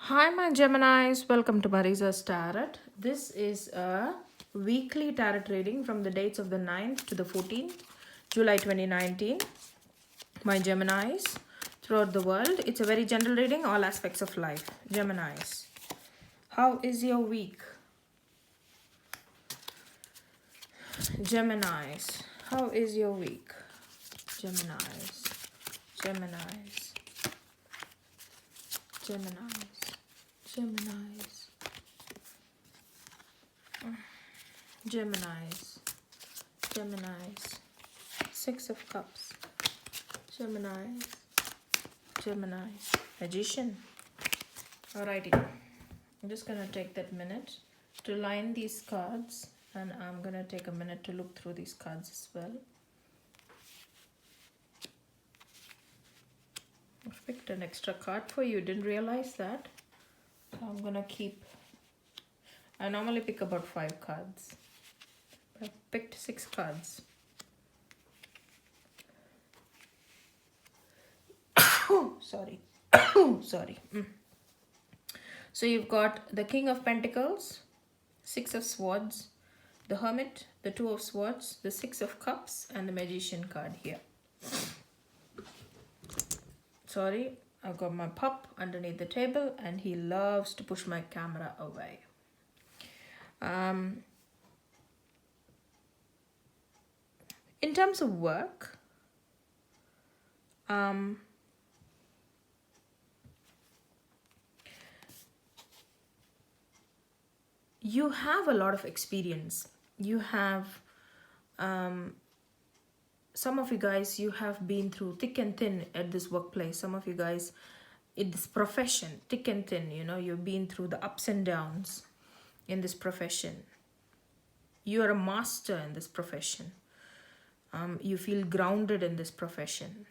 Hi, my Geminis. Welcome to Marisa's Tarot. This is a weekly tarot reading from the dates of the 9th to the 14th, July 2019. My Geminis throughout the world. It's a very general reading, all aspects of life. Geminis. How is your week? Geminis. How is your week? Geminis. Geminis. Geminis. Geminis. Geminis. Geminis. Six of Cups. Geminis. Geminis. Magician. Alrighty. I'm just gonna take that minute to line these cards, and I'm gonna take a minute to look through these cards as well. I've picked an extra card for you. Didn't realize that. So I'm gonna keep. I normally pick about 5 cards, but I've picked 6 cards. Sorry. Sorry. So you've got the King of Pentacles, 6 of Swords, the Hermit, the 2 of Swords, the 6 of Cups, and the Magician card here. Sorry, I've got my pup underneath the table and he loves to push my camera away. In terms of work, you have a lot of experience. You have, some of you guys, you have been through thick and thin at this workplace. Some of you guys in this profession, thick and thin, you know, you've been through the ups and downs in this profession. You are a master in this profession. You feel grounded in this profession.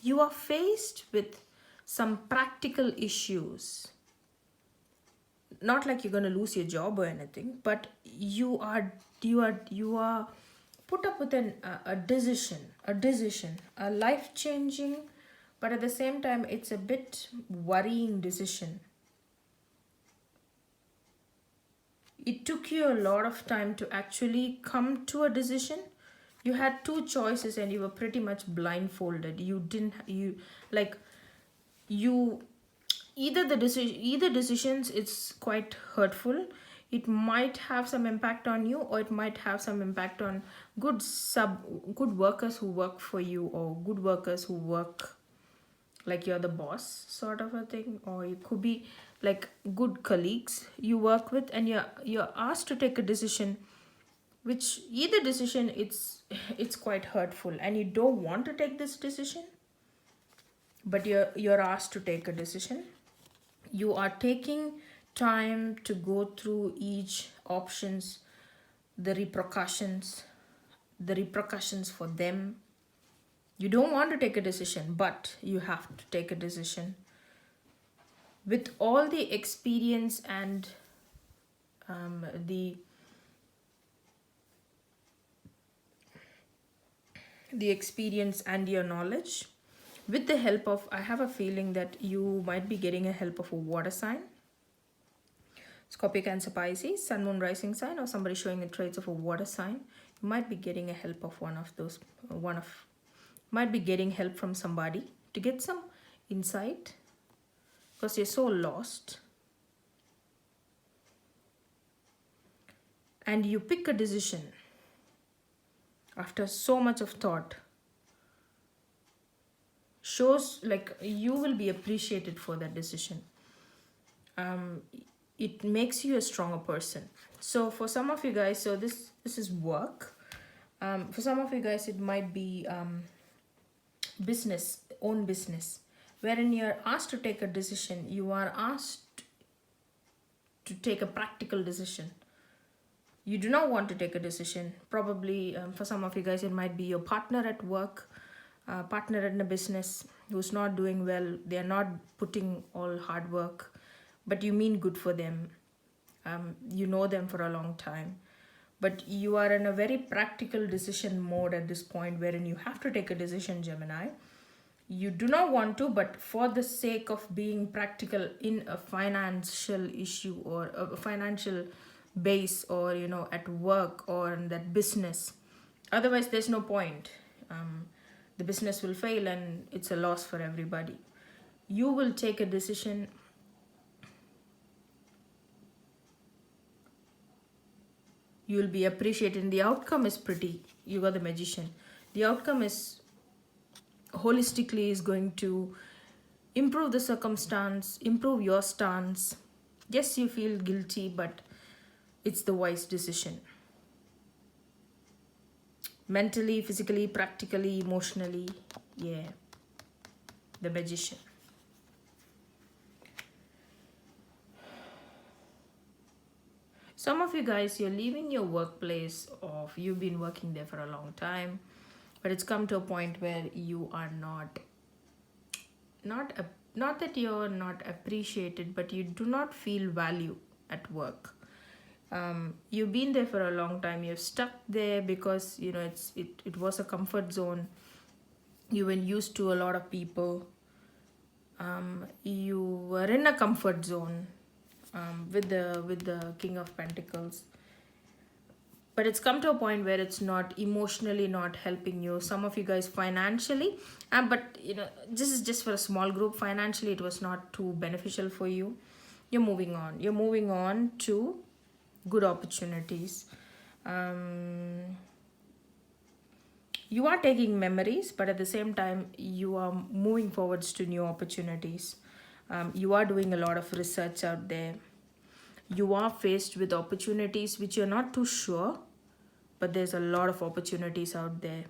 You are faced with some practical issues. Not like you're going to lose your job or anything, but you are put up with a decision, a life-changing, but at the same time, it's a bit worrying decision. It took you a lot of time to actually come to a decision. You had 2 choices and you were pretty much blindfolded. Either decisions, it's quite hurtful. It might have some impact on you, or it might have some impact on good workers who work for you, or good workers who work like you're the boss, sort of a thing. Or it could be like good colleagues you work with, and you're asked to take a decision, which either decision, it's quite hurtful and you don't want to take this decision, but you're asked to take a decision. You are taking time to go through each options, the repercussions for them. You don't want to take a decision, but you have to take a decision. With all the experience and the experience and your knowledge, with the help of, I have a feeling that you might be getting a help of a water sign, Scorpio, Cancer, Pisces, Sun, Moon, Rising sign, or somebody showing the traits of a water sign. You might be getting a help of might be getting help from somebody to get some insight, because you're so lost. And you pick a decision after so much of thought. Shows like you will be appreciated for that decision. It makes you a stronger person. So for some of you guys, so this is work. For some of you guys, it might be own business, wherein you're asked to take a decision. You are asked to take a practical decision. You do not want to take a decision. Probably for some of you guys, it might be your partner at work, partner in a business who's not doing well. They're not putting all hard work, but you mean good for them. You know them for a long time, but you are in a very practical decision mode at this point, wherein you have to take a decision, Gemini. you do not want to, but for the sake of being practical in a financial issue or a financial base, or at work or in that business. Otherwise there's no point. The business will fail and it's a loss for everybody. You will take a decision. You'll be appreciated, and the outcome is pretty. You got the Magician. The outcome is holistically is going to improve the circumstance, improve your stance. Yes, you feel guilty, but it's the wise decision. Mentally, physically, practically, emotionally. Yeah, the Magician. Some of you guys, you're leaving your workplace, or you've been working there for a long time, but it's come to a point where you are not that you're not appreciated, but you do not feel value at work. You've been there for a long time. You're stuck there because it was a comfort zone. You were used to a lot of people. You were in a comfort zone with the King of Pentacles. But it's come to a point where it's not emotionally not helping you. Some of you guys financially, but this is just for a small group. Financially, it was not too beneficial for you. You're moving on. You're moving on to good opportunities. You are taking memories, but at the same time, you are moving forwards to new opportunities. You are doing a lot of research out there. You are faced with opportunities which you're not too sure, but there's a lot of opportunities out there.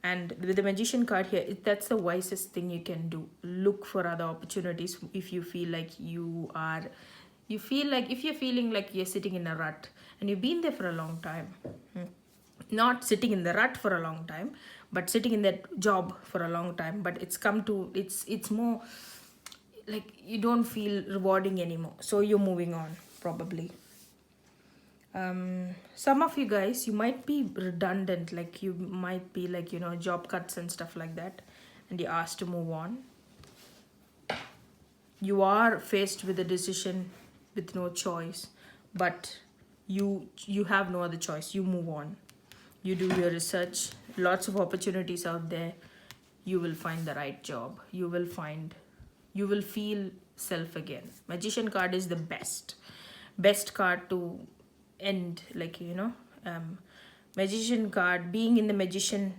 And with the Magician card here, that's the wisest thing you can do. Look for other opportunities if you feel like if you're feeling like you're sitting in a rut and you've been there for a long time. Not sitting in the rut for a long time, but sitting in that job for a long time. But it's more like you don't feel rewarding anymore. So you're moving on, probably. Some of you guys, you might be redundant, like you might be like job cuts and stuff like that, and you're asked to move on. You are faced with a decision with no choice, but you have no other choice. You move on. You do your research. Lots of opportunities out there. You will find the right job. You will feel self again. Magician card is the best card to end, Magician card, being in the magician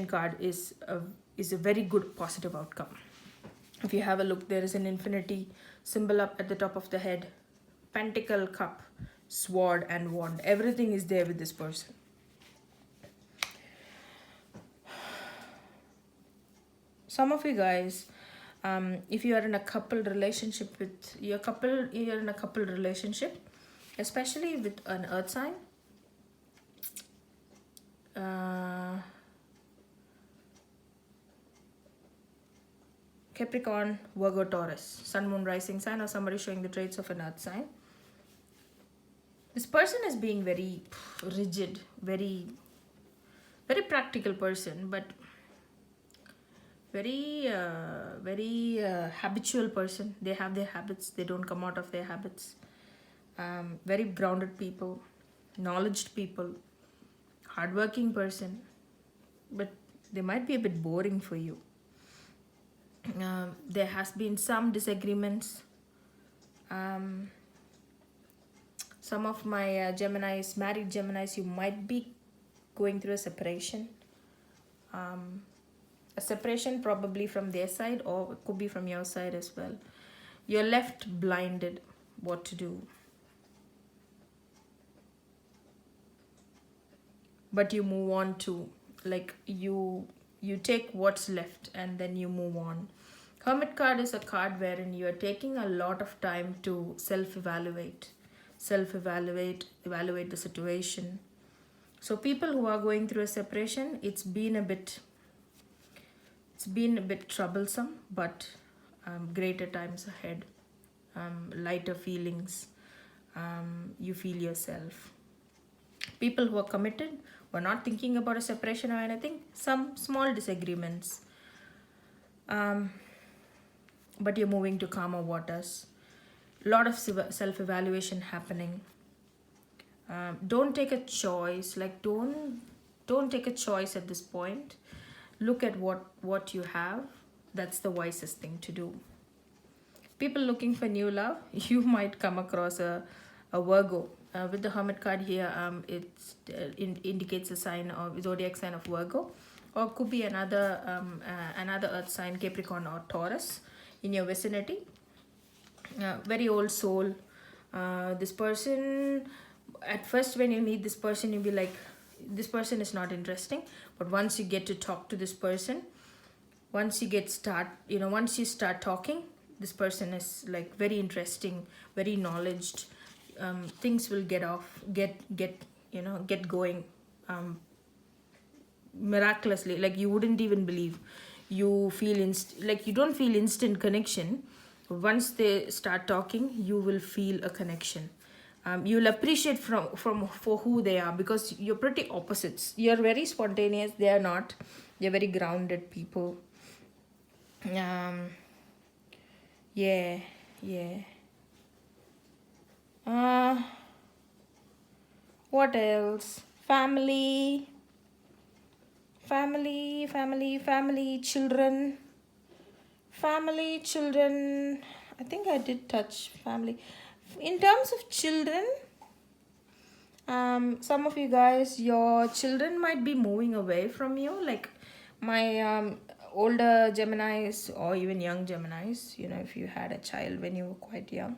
card is a very good positive outcome. If you have a look, there is an infinity symbol up at the top of the head, pentacle, cup, sword, and wand. Everything is there with this person. Some of you guys, if you are in a couple relationship you're in a couple relationship, especially with an earth sign, Capricorn, Virgo, Taurus, Sun, Moon, Rising sign, or somebody showing the traits of an earth sign. This person is being very rigid, very practical person, but very habitual person. They have their habits. They don't come out of their habits. Very grounded people, knowledgeable people, hardworking person, but they might be a bit boring for you. There has been some disagreements. Some of my Geminis, married Geminis, you might be going through a separation. A separation probably from their side, or it could be from your side as well. You're left blinded what to do. But you move on to, you take what's left and then you move on. Hermit card is a card wherein you are taking a lot of time to self-evaluate, evaluate the situation. So people who are going through a separation, it's been a bit troublesome, but greater times ahead, lighter feelings. You feel yourself. People who are committed, we're not thinking about a separation or anything, some small disagreements, um, but you're moving to calmer waters. Lot of self-evaluation happening. Don't take a choice, like don't take a choice at this point. Look at what you have. That's the wisest thing to do. People looking for new love, you might come across a Virgo. With the Hermit card here, it indicates a sign of zodiac sign of Virgo, or could be another earth sign, Capricorn or Taurus, in your vicinity. Very old soul. This person, at first when you meet this person, you'll be like, this person is not interesting. But once you get to talk to this person, once you start talking, this person is like very interesting, very knowledged. Things will get going, miraculously, like you wouldn't even believe. You feel like you don't feel instant connection. Once they start talking, you will feel a connection. You'll appreciate for who they are, because you're pretty opposites. You're very spontaneous, they are not. They're very grounded people. um yeah, yeah. uh what else? Family, children. Children. I think I did touch family. In terms of children, some of you guys, your children might be moving away from you. Like my older Geminis, or even young Geminis, if you had a child when you were quite young,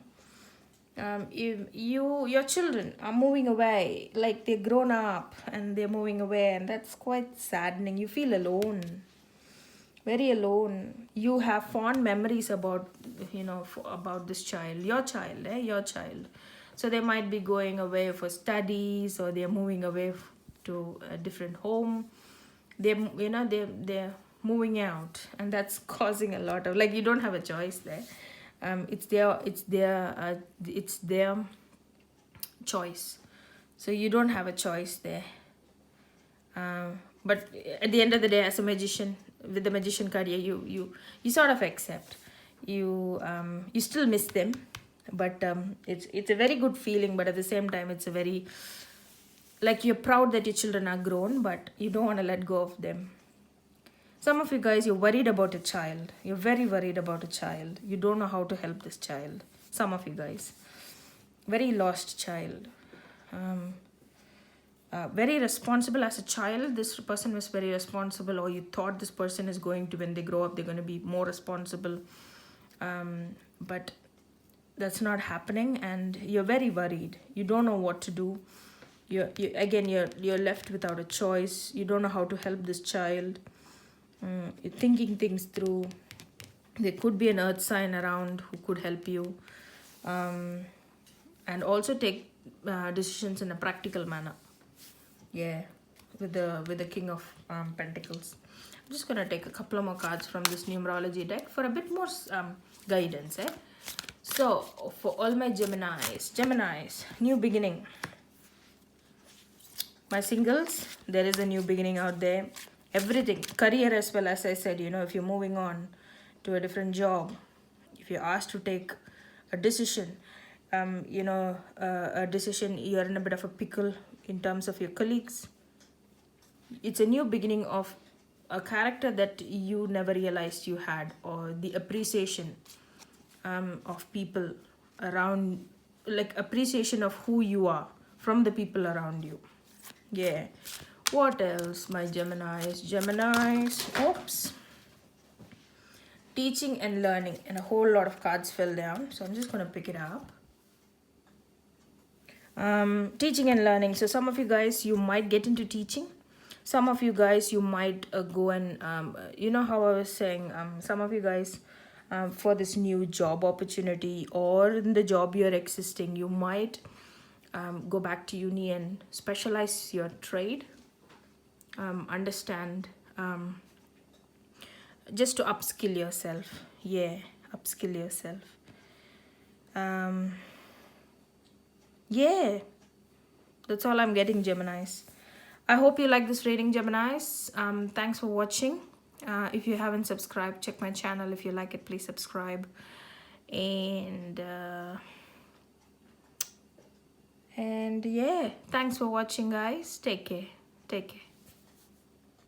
if your children are moving away, like they're grown up and they're moving away, and that's quite saddening. You feel alone, very alone. You have fond memories about about this child, your child. So they might be going away for studies, or they're moving away to a different home. They're moving out, and that's causing a lot of, like, you don't have a choice there. It's their choice, so you don't have a choice there. But at the end of the day, as a magician, with the magician card here, you sort of accept. You still miss them, but it's a very good feeling. But at the same time, it's a very, like, you're proud that your children are grown, but you don't want to let go of them. Some of you guys, you're worried about a child. You're very worried about a child. You don't know how to help this child. Some of you guys, very lost child. Very responsible as a child. This person was very responsible, or you thought this person is going to, when they grow up, they're going to be more responsible. But that's not happening, and you're very worried. You don't know what to do. You're left without a choice. You don't know how to help this child. You're thinking things through. There could be an earth sign around who could help you, and also take decisions in a practical manner. Yeah, with the King of Pentacles. I'm just gonna take a couple of more cards from this numerology deck for a bit more guidance. So for all my Geminis, new beginning. My singles, there is a new beginning out there. Everything, career as well. As I said, if you're moving on to a different job, if you're asked to take a decision, a decision, you're in a bit of a pickle in terms of your colleagues. It's a new beginning of a character that you never realized you had, or the appreciation of people around, like appreciation of who you are from the people around you. Yeah. What else, my Geminis? Oops. Teaching and learning, and a whole lot of cards fell down, so I'm just going to pick it up. Teaching and learning. So some of you guys, you might get into teaching. Some of you guys, you might go and, how I was saying, some of you guys, for this new job opportunity, or in the job you're existing, you might go back to uni and specialize your trade. Understand, just to upskill yourself. Yeah, upskill yourself. Yeah, that's all I'm getting, Geminis. I hope you like this reading, Geminis. Thanks for watching. If you haven't subscribed, check my channel. If you like it, please subscribe. And yeah, thanks for watching, guys. Take care.